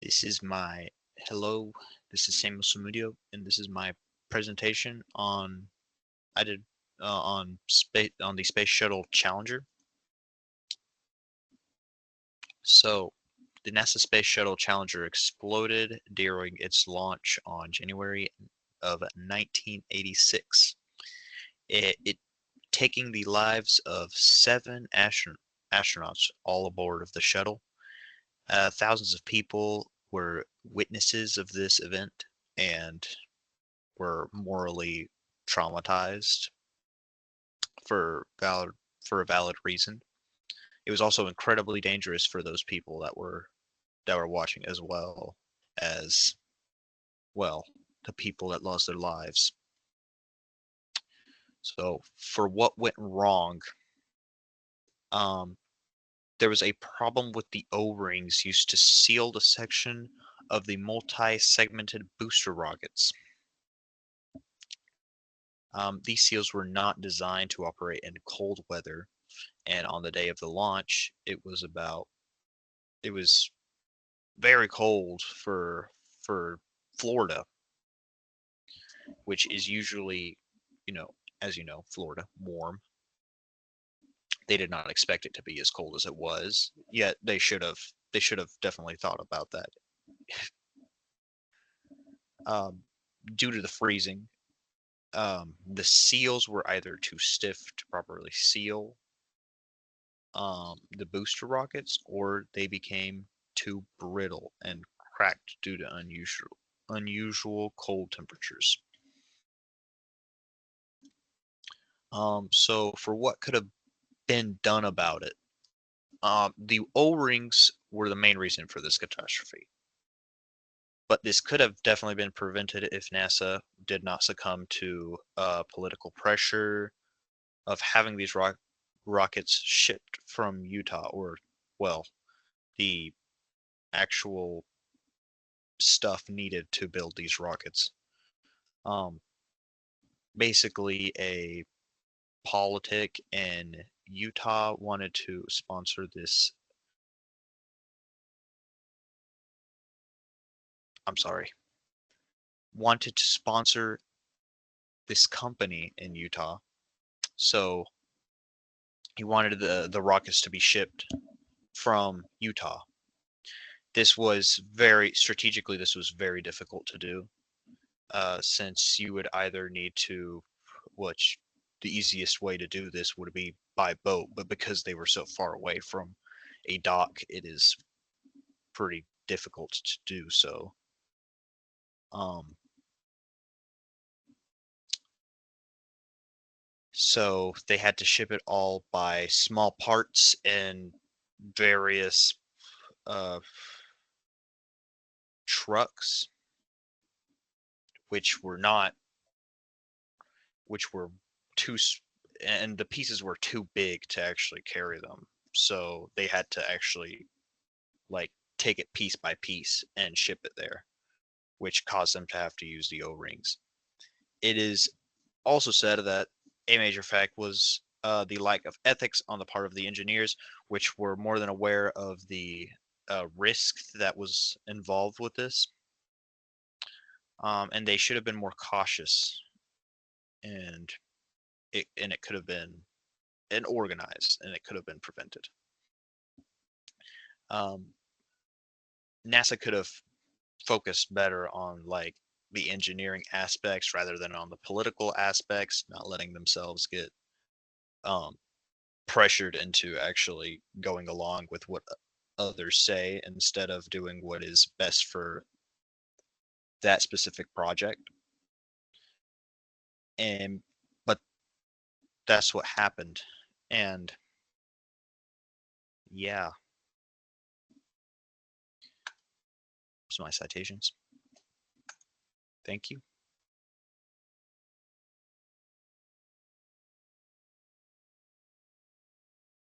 This is my hello. This is Samuel Samudio, and this is my presentation on I did on space on the Space Shuttle Challenger. So, the NASA Space Shuttle Challenger exploded during its launch on January of 1986. It taking the lives of seven astronauts all aboard of the shuttle. Thousands of people were witnesses of this event and were morally traumatized for valid for a valid reason. It was also incredibly dangerous for those people that were watching as as well the people that lost their lives. So for what went wrong, um, there was a problem with the O-rings used to seal the section of the multi-segmented booster rockets. These seals were not designed to operate in cold weather, and on the day of the launch, it was very cold for Florida, which is usually, you know, as you know, Florida, warm. They did not expect it to be as cold as it was, yet they should have definitely thought about that. Um, Due to the freezing, the seals were either too stiff to properly seal the booster rockets, or they became too brittle and cracked due to unusual cold temperatures. So for what could have been done about it, the O-rings were the main reason for this catastrophe. But this could have definitely been prevented if NASA did not succumb to political pressure of having these rockets shipped from Utah, or well, the actual stuff needed to build these rockets. Um, Basically, a politic in Utah wanted to sponsor this. I'm sorry, wanted to sponsor this company in Utah. So he wanted the rockets to be shipped from Utah. This was very strategically. This was very difficult to do, since you would either need to, which the easiest way to do this would be by boat, but because they were so far away from a dock, it is pretty difficult to do so. Um, so they had to ship it all by small parts in various uh, trucks, which were not, which were too, and the pieces were too big to actually carry them. So they had to actually like take it piece by piece and ship it there, which caused them to have to use the O-rings. It is also said that a major fact was the lack of ethics on the part of the engineers, which were more than aware of the risk that was involved with this, and they should have been more cautious, and it could have been and organized, and it could have been prevented. Um, NASA could have focused better on like the engineering aspects rather than on the political aspects, not letting themselves get um, pressured into actually going along with what others say instead of doing what is best for that specific project. And but that's what happened. And yeah, so my citations. Thank you.